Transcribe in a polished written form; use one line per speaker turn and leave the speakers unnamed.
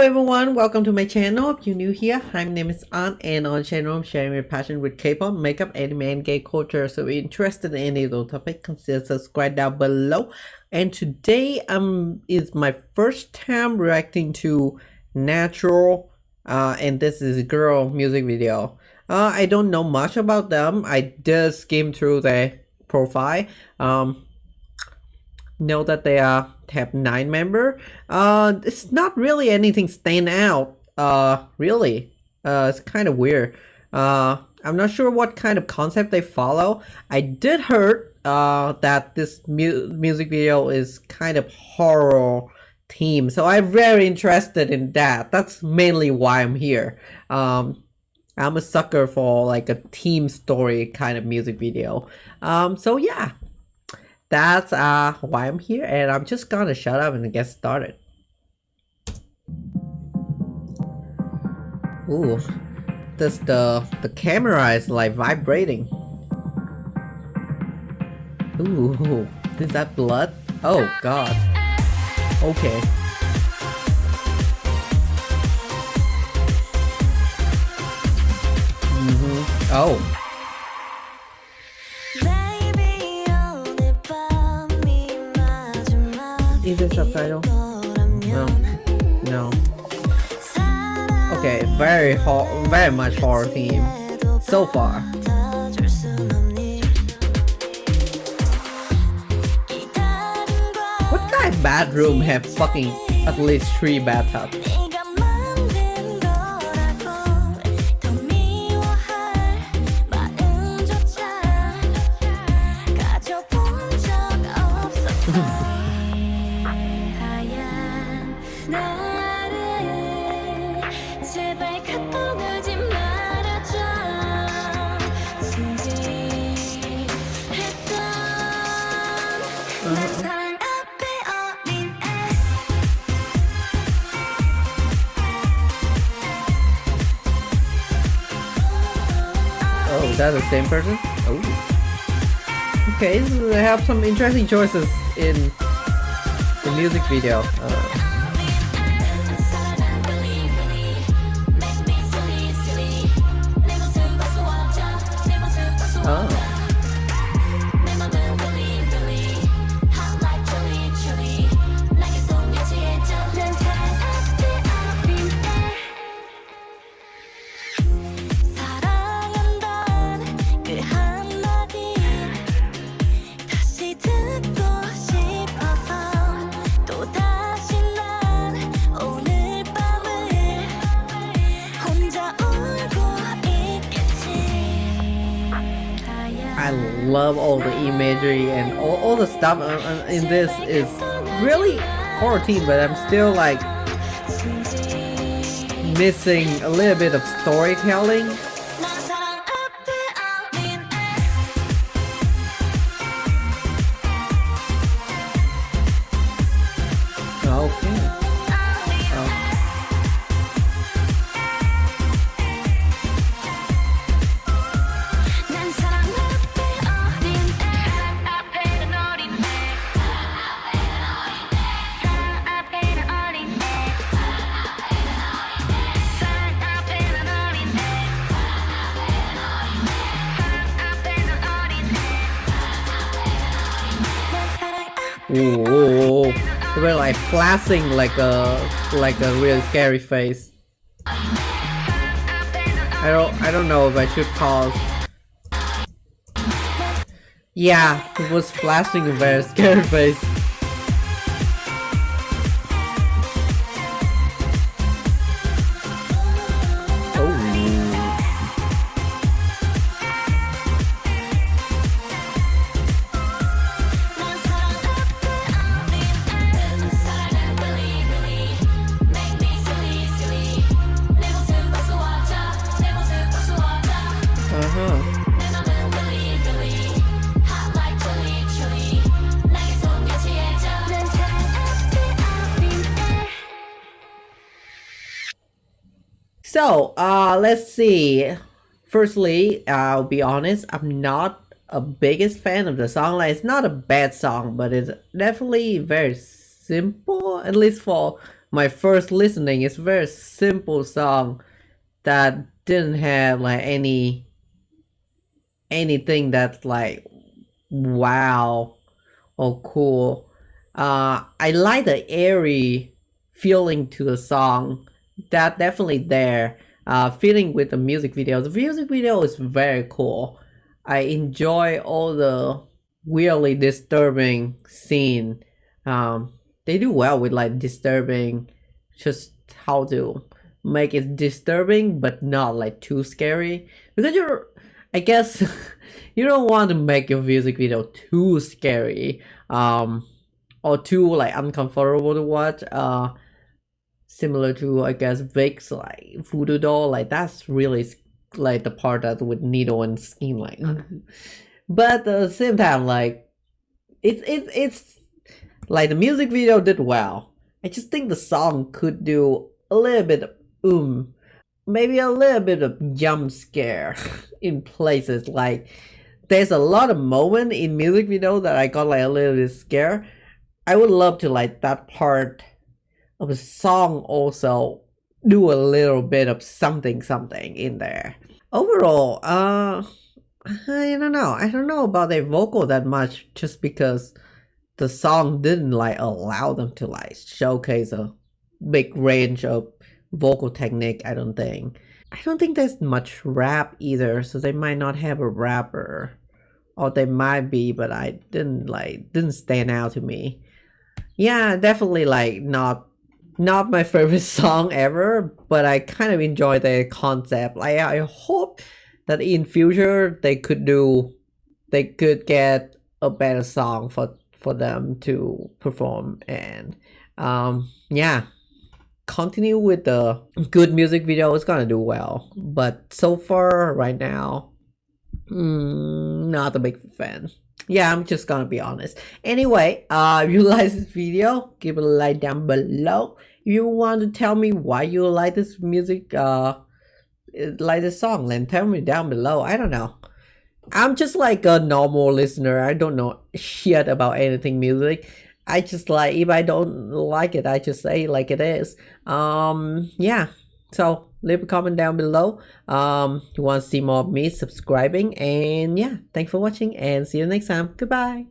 everyone, welcome to my channel. If you're new here, hi, my name is An, and on the channel I'm sharing my passion with K-pop, makeup, anime, and gay culture. So if you're interested in any of those topics, consider subscribe down below. And today is my first time reacting to Natural, and this is a girl music video. I don't know much about them. I just skimmed through their profile. Know that they have 9 members. It's not really anything stand out. Really. It's kind of weird. I'm not sure what kind of concept they follow. I did heard that this music video is kind of horror theme, so I'm very interested in that. That's mainly why I'm here. I'm a sucker for like a team story kind of music video. So yeah. That's why I'm here, and I'm just gonna shut up and get started. Ooh, the camera is like vibrating. Ooh, is that blood? Oh god. Okay. Oh. Is it subtitle? No. Okay, very much horror theme so far. What kind of bathroom have fucking at least 3 bathtubs? Oh, that's the same person? Oh. Okay, so they have some interesting choices in the music video. Oh. I love all the imagery and all the stuff in this is really horror theme, but I'm still like missing a little bit of storytelling. Okay. Ooh, they were like flashing like a really scary face. I don't know if I should pause. Yeah, it was flashing a very scary face. So, let's see. Firstly, I'll be honest, I'm not a biggest fan of the song. Like, it's not a bad song, but it's definitely very simple, at least for my first listening. It's a very simple song that didn't have like anything that's like wow or cool. I like the airy feeling to the song. That definitely there. Feeling with the music video. The music video is very cool. I enjoy all the weirdly disturbing scene. Um, they do well with like disturbing, just how to make it disturbing but not like too scary. Because I guess, you don't want to make your music video too scary, or too like uncomfortable to watch. Similar to I guess Vic's like Voodoo Doll, like that's really like the part that with needle and skin like. But at the same time, like it's like the music video did well. I just think the song could do a little bit of maybe a little bit of jump scare in places. Like there's a lot of moment in music video that I got like a little bit scared. I would love to like that part of a song also do a little bit of something in there. Overall, I don't know. I don't know about their vocal that much just because the song didn't like allow them to like showcase a big range of vocal technique, I don't think. I don't think there's much rap either, so they might not have a rapper. Or they might be, but I didn't stand out to me. Yeah, definitely like not my favorite song ever, but I kind of enjoy the concept. Like I hope that in future they could get a better song for them to perform and yeah, continue with the good music video. It's gonna do well, but so far right now, not a big fan. Yeah, I'm just gonna be honest. Anyway, if you like this video, give it a like down below. If you want to tell me why you like this music, like this song, then tell me down below. I don't know. I'm just like a normal listener. I don't know shit about anything music. I just like, if I don't like it, I just say like it is. Yeah. So leave a comment down below. You want to see more of me subscribing, and yeah, thanks for watching and see you next time. Goodbye.